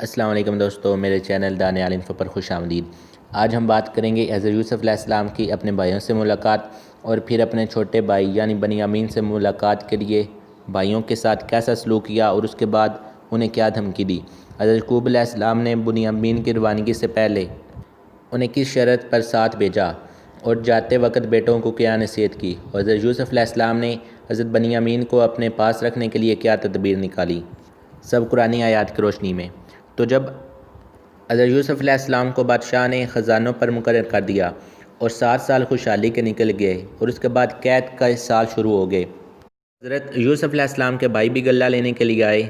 السلام علیکم دوستو، میرے چینل دانیال عالم پر خوش آمدید۔ آج ہم بات کریں گے حضرت یوسف علیہ السلام کی اپنے بھائیوں سے ملاقات اور پھر اپنے چھوٹے بھائی یعنی بنیامین سے ملاقات کے لیے بھائیوں کے ساتھ کیسا سلوک کیا اور اس کے بعد انہیں کیا دھمکی دی۔ حضرت یعقوب علیہ السلام نے بنیامین کی روانگی سے پہلے انہیں کس شرط پر ساتھ بھیجا اور جاتے وقت بیٹوں کو کیا نصیحت کی، اور حضرت یوسف علیہ السلام نے حضرت بنیامین کو اپنے پاس رکھنے کے لیے کیا تدبیر نکالی، سب قرآنی آیات کی روشنی میں۔ تو جب حضرت یوسف علیہ السلام کو بادشاہ نے خزانوں پر مقرر کر دیا اور 7 سال خوشحالی کے نکل گئے اور اس کے بعد قید کا سال شروع ہو گئے، حضرت یوسف علیہ السلام کے بھائی بھی غلہ لینے کے لیے آئے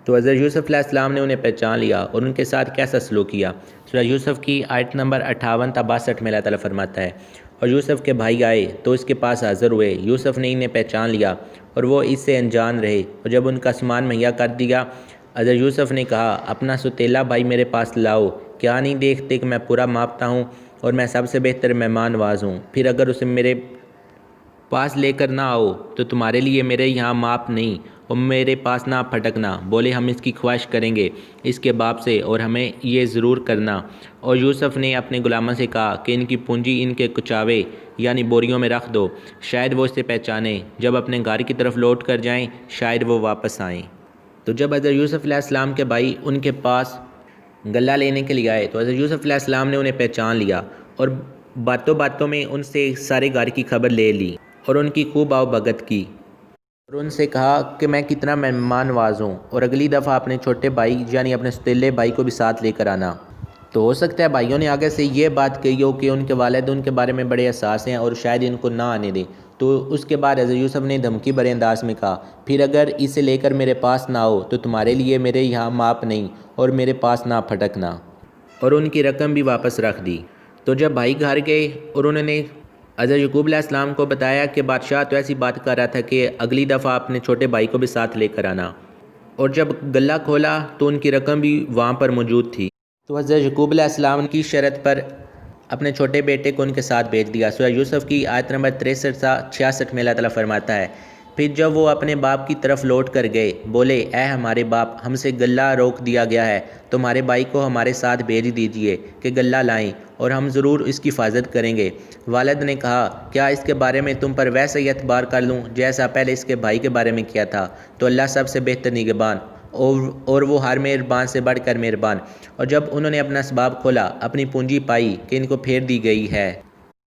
تو حضرت یوسف علیہ السلام نے انہیں پہچان لیا اور ان کے ساتھ کیسا سلوک کیا۔ سورہ یوسف کی آیت نمبر 58 تا 62 میں اللہ تعالیٰ فرماتا ہے، اور یوسف کے بھائی آئے تو اس کے پاس حاضر ہوئے، یوسف نے انہیں پہچان لیا اور وہ اس سے انجان رہے، اور جب ان کا سامان مہیا کر دیا، حضرت یوسف نے کہا، اپنا ستیلا بھائی میرے پاس لاؤ، کیا نہیں دیکھتے کہ میں پورا ماپتا ہوں اور میں سب سے بہتر مہمان نواز ہوں؟ پھر اگر اسے میرے پاس لے کر نہ آؤ تو تمہارے لیے میرے یہاں ماپ نہیں، اور میرے پاس نہ پھٹکنا۔ بولے، ہم اس کی خواہش کریں گے اس کے باپ سے اور ہمیں یہ ضرور کرنا۔ اور یوسف نے اپنے غلاموں سے کہا کہ ان کی پونجی ان کے کچاوے یعنی بوریوں میں رکھ دو، شاید وہ اسے پہچانیں، جب اپنے گھر کی طرف لوٹ کر جائیں شاید وہ واپس آئیں۔ تو جب حضرت یوسف علیہ السلام کے بھائی ان کے پاس غلہ لینے کے لیے آئے تو حضرت یوسف علیہ السلام نے انہیں پہچان لیا اور باتوں باتوں میں ان سے سارے گھر کی خبر لے لی اور ان کی خوب آؤ بھگت کی اور ان سے کہا کہ میں کتنا مہمان نواز ہوں، اور اگلی دفعہ اپنے چھوٹے بھائی یعنی اپنے ستیلے بھائی کو بھی ساتھ لے کر آنا۔ تو ہو سکتا ہے بھائیوں نے آگے سے یہ بات کہی ہو کہ ان کے والد ان کے بارے میں بڑے حساس ہیں اور شاید ان کو نہ آنے دیں، تو اس کے بعد حضرت یوسف نے دھمکی بھرے انداز میں کہا، پھر اگر اسے لے کر میرے پاس نہ ہو تو تمہارے لیے میرے یہاں ماپ نہیں اور میرے پاس نہ پھٹکنا، اور ان کی رقم بھی واپس رکھ دی۔ تو جب بھائی گھر گئے اور انہوں نے حضرت یعقوب علیہ السلام کو بتایا کہ بادشاہ تو ایسی بات کر رہا تھا کہ اگلی دفعہ اپنے چھوٹے بھائی کو بھی ساتھ لے کر آنا، اور جب غلہ کھولا تو ان کی رقم بھی وہاں پر موجود تھی، تو حضرت یعقوب علیہ السلام کی شرط پر اپنے چھوٹے بیٹے کو ان کے ساتھ بھیج دیا۔ سورہ یوسف کی آیت نمبر 63 تا 66 میں اللہ تعالیٰ فرماتا ہے، پھر جب وہ اپنے باپ کی طرف لوٹ کر گئے، بولے، اے ہمارے باپ، ہم سے غلہ روک دیا گیا ہے، تمہارے بھائی کو ہمارے ساتھ بھیج دیجئے کہ غلہ لائیں اور ہم ضرور اس کی حفاظت کریں گے۔ والد نے کہا، کیا اس کے بارے میں تم پر ویسا ہی اعتبار کر لوں جیسا پہلے اس کے بھائی کے بارے میں کیا تھا؟ تو اللہ سب سے بہتر نگہبان اور وہ ہر مہربان سے بڑھ کر مہربان۔ اور جب انہوں نے اپنا اسباب کھولا، اپنی پونجی پائی کہ ان کو پھیر دی گئی ہے،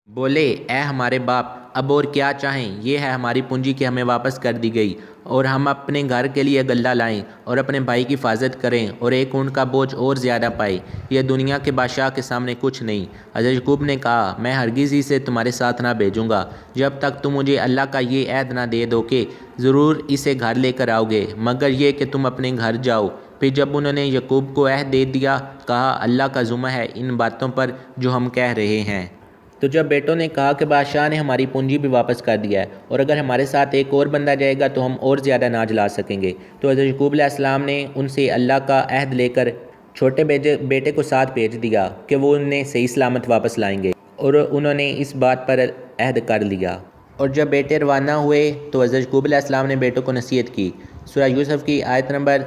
بولے، اے ہمارے باپ، اب اور کیا چاہیں؟ یہ ہے ہماری پونجی کہ ہمیں واپس کر دی گئی، اور ہم اپنے گھر کے لیے غلہ لائیں اور اپنے بھائی کی حفاظت کریں اور ایک اونٹ کا بوجھ اور زیادہ پائیں، یہ دنیا کے بادشاہ کے سامنے کچھ نہیں۔ حضرت یعقوب نے کہا، میں ہرگز ہی سے تمہارے ساتھ نہ بھیجوں گا جب تک تم مجھے اللہ کا یہ عہد نہ دے دو کہ ضرور اسے گھر لے کر آؤ گے، مگر یہ کہ تم اپنے گھر جاؤ۔ پھر جب انہوں نے یعقوب کو عہد دے دیا، کہا، اللہ کا ذمہ ہے ان باتوں پر جو ہم کہہ رہے ہیں۔ تو جب بیٹوں نے کہا کہ بادشاہ نے ہماری پونجی بھی واپس کر دیا ہے اور اگر ہمارے ساتھ ایک اور بندہ جائے گا تو ہم اور زیادہ ناج لا سکیں گے، تو حضرت یعقوب علیہ السلام نے ان سے اللہ کا عہد لے کر چھوٹے بیٹے کو ساتھ بھیج دیا کہ وہ انہیں صحیح سلامت واپس لائیں گے، اور انہوں نے اس بات پر عہد کر لیا۔ اور جب بیٹے روانہ ہوئے تو حضرت یعقوب علیہ السلام نے بیٹوں کو نصیحت کی۔ سورہ یوسف کی آیت نمبر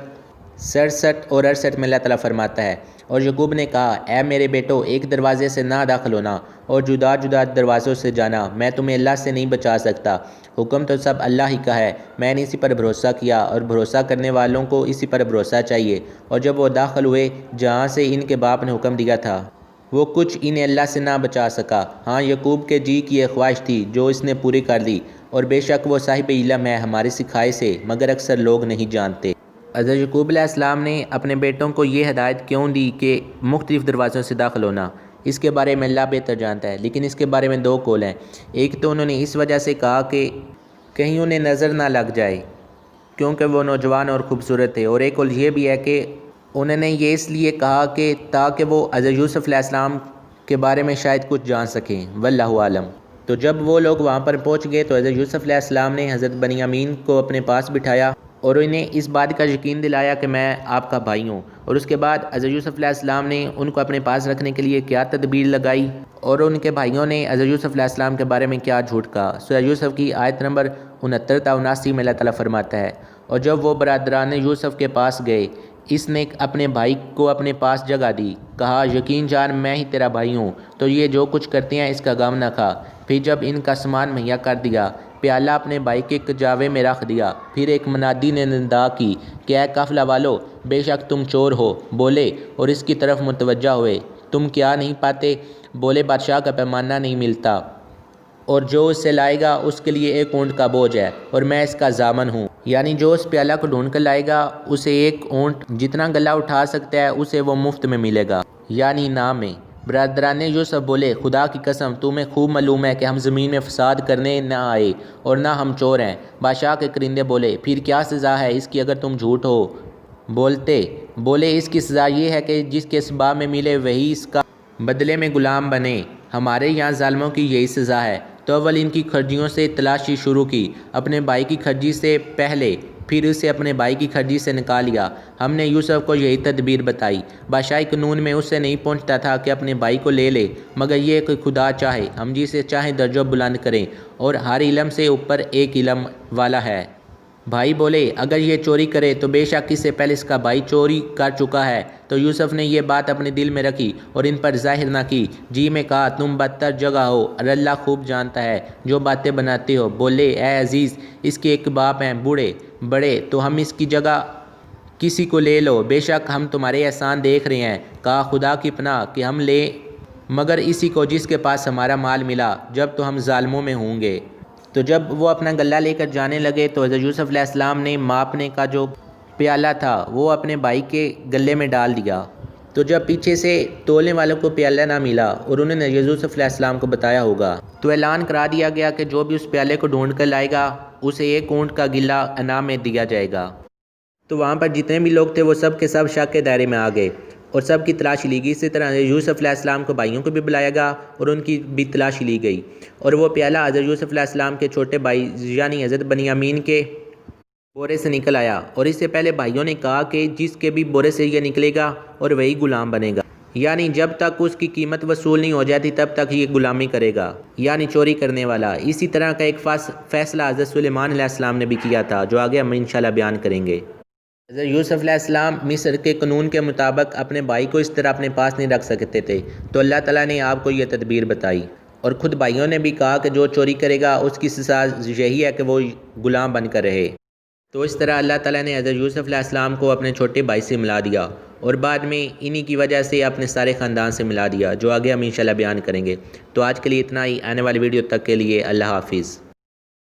67 اور 68 میں اللہ تعالیٰ فرماتا ہے، اور یعقوب نے کہا، اے میرے بیٹو، ایک دروازے سے نہ داخل ہونا اور جدا جدا دروازوں سے جانا، میں تمہیں اللہ سے نہیں بچا سکتا، حکم تو سب اللہ ہی کا ہے، میں نے اسی پر بھروسہ کیا اور بھروسہ کرنے والوں کو اسی پر بھروسہ چاہیے۔ اور جب وہ داخل ہوئے جہاں سے ان کے باپ نے حکم دیا تھا، وہ کچھ انہیں اللہ سے نہ بچا سکا، ہاں یعقوب کے جی کی ایک خواہش تھی جو اس نے پوری کر لی، اور بے شک وہ صاحب علم ہے ہمارے سکھائے سے، مگر اکثر لوگ نہیں جانتے۔ حضرت یعقوب علیہ السلام نے اپنے بیٹوں کو یہ ہدایت کیوں دی کہ مختلف دروازوں سے داخل ہونا، اس کے بارے میں اللہ بہتر جانتا ہے، لیکن اس کے بارے میں 2 قول ہیں۔ ایک تو انہوں نے اس وجہ سے کہا کہ کہیں انہیں نظر نہ لگ جائے کیونکہ وہ نوجوان اور خوبصورت تھے، اور ایک قول یہ بھی ہے کہ انہوں نے یہ اس لیے کہا کہ تاکہ وہ حضرت یوسف علیہ السلام کے بارے میں شاید کچھ جان سکیں، واللہ عالم۔ تو جب وہ لوگ وہاں پر پہنچ گئے تو حضرت یوسف علیہ السلام نے حضرت بنیامین کو اپنے پاس بٹھایا اور انہیں اس بات کا یقین دلایا کہ میں آپ کا بھائی ہوں، اور اس کے بعد حضرت یوسف علیہ السلام نے ان کو اپنے پاس رکھنے کے لیے کیا تدبیر لگائی، اور ان کے بھائیوں نے حضرت یوسف علیہ السلام کے بارے میں کیا جھوٹ کہا۔ سورہ یوسف کی آیت نمبر 69 تا 79 میں اللہ تعالیٰ فرماتا ہے، اور جب وہ برادران یوسف کے پاس گئے، اس نے اپنے بھائی کو اپنے پاس جگہ دی، کہا یقین جان میں ہی تیرا بھائی ہوں، تو یہ جو کچھ کرتے ہیں اس کا غم نہ کھا۔ پھر جب ان کا سامان مہیا کر دیا، پیالہ اپنے بھائی کے کجاوے میں رکھ دیا۔ پھر ایک منادی نے ندا کی کہ اے قافلہ والو، بے شک تم چور ہو، بولے اور اس کی طرف متوجہ ہوئے۔ تم کیا نہیں پاتے؟ بولے بادشاہ کا پیمانہ نہیں ملتا، اور جو اس سے لائے گا اس کے لیے ایک اونٹ کا بوجھ ہے، اور میں اس کا ضامن ہوں۔ یعنی جو اس پیالہ کو ڈھونڈ کر لائے گا اسے ایک اونٹ جتنا گلہ اٹھا سکتا ہے اسے وہ مفت میں ملے گا، یعنی انعام میں۔ برادران یوسف بولے خدا کی قسم تمہیں خوب معلوم ہے کہ ہم زمین میں فساد کرنے نہ آئے اور نہ ہم چور ہیں۔ بادشاہ کے کرندے بولے پھر کیا سزا ہے اس کی اگر تم جھوٹ ہو بولے اس کی سزا یہ ہے کہ جس کے اسباب میں ملے وہی اس کا بدلے میں غلام بنے۔ ہمارے یہاں ظالموں کی یہی سزا ہے۔ تو اول ان کی کھرجیوں سے تلاشی شروع کی، اپنے بھائی کی کھرجی سے پہلے، پھر اسے اپنے بھائی کی کھرجی سے نکال لیا۔ ہم نے یوسف کو یہی تدبیر بتائی۔ بادشاہی قانون میں اسے نہیں پہنچتا تھا کہ اپنے بھائی کو لے لے، مگر یہ کہ خدا چاہے ہم جسے چاہیں درجہ بلند کریں، اور ہر علم سے اوپر ایک علم والا ہے۔ بھائی بولے اگر یہ چوری کرے تو بے شک اس سے پہلے اس کا بھائی چوری کر چکا ہے۔ تو یوسف نے یہ بات اپنے دل میں رکھی اور ان پر ظاہر نہ کی، جی میں کہا تم بدتر جگہ ہو اور اللہ خوب جانتا ہے جو باتیں بناتے ہو۔ بولے اے عزیز، اس کے ایک باپ ہیں بوڑھے بڑے، تو ہم اس کی جگہ کسی کو لے لو، بے شک ہم تمہارے احسان دیکھ رہے ہیں۔ کہا خدا کی پناہ کہ ہم لیں مگر اسی کو جس کے پاس ہمارا مال ملا، جب تو ہم ظالموں میں ہوں گے۔ تو جب وہ اپنا غلہ لے کر جانے لگے تو حضرت یوسف علیہ السلام نے ماپنے کا جو پیالہ تھا وہ اپنے بھائی کے گلے میں ڈال دیا۔ تو جب پیچھے سے تولنے والوں کو پیالہ نہ ملا اور انہوں نے یوسف علیہ السلام کو بتایا ہوگا، تو اعلان کرا دیا گیا کہ جو بھی اس پیالے کو ڈھونڈ کر لائے گا اسے ایک اونٹ کا گلہ انعام میں دیا جائے گا۔ تو وہاں پر جتنے بھی لوگ تھے وہ سب کے سب شک کے دائرے میں آ گئے اور سب کی تلاشی لی گئی۔ اسی طرح یوسف علیہ السلام کو بھائیوں کو بھی بلایا گیا اور ان کی بھی تلاشی لی گئی، اور وہ پیالہ حضرت یوسف علیہ السلام کے چھوٹے بھائی یعنی حضرت بنیامین کے بورے سے نکل آیا، اور اس سے پہلے بھائیوں نے کہا کہ جس کے بھی بورے سے یہ نکلے گا اور وہی غلام بنے گا، یعنی جب تک اس کی قیمت وصول نہیں ہو جاتی تب تک یہ غلامی کرے گا، یعنی چوری کرنے والا۔ اسی طرح کا ایک فیصلہ حضرت سلیمان علیہ السلام نے بھی کیا تھا، جو آگے ہم انشاءاللہ بیان کریں گے۔ حضرت یوسف علیہ السلام مصر کے قانون کے مطابق اپنے بھائی کو اس طرح اپنے پاس نہیں رکھ سکتے تھے، تو اللہ تعالیٰ نے آپ کو یہ تدبیر بتائی، اور خود بھائیوں نے بھی کہا کہ جو چوری کرے گا اس کی سزا یہی ہے کہ وہ غلام بن کر رہے۔ تو اس طرح اللہ تعالیٰ نے حضرت یوسف علیہ السلام کو اپنے چھوٹے بھائی سے ملا دیا، اور بعد میں انہی کی وجہ سے اپنے سارے خاندان سے ملا دیا، جو آگے ہم انشاءاللہ بیان کریں گے۔ تو آج کے لیے اتنا ہی، آنے والی ویڈیو تک کے لیے اللہ حافظ۔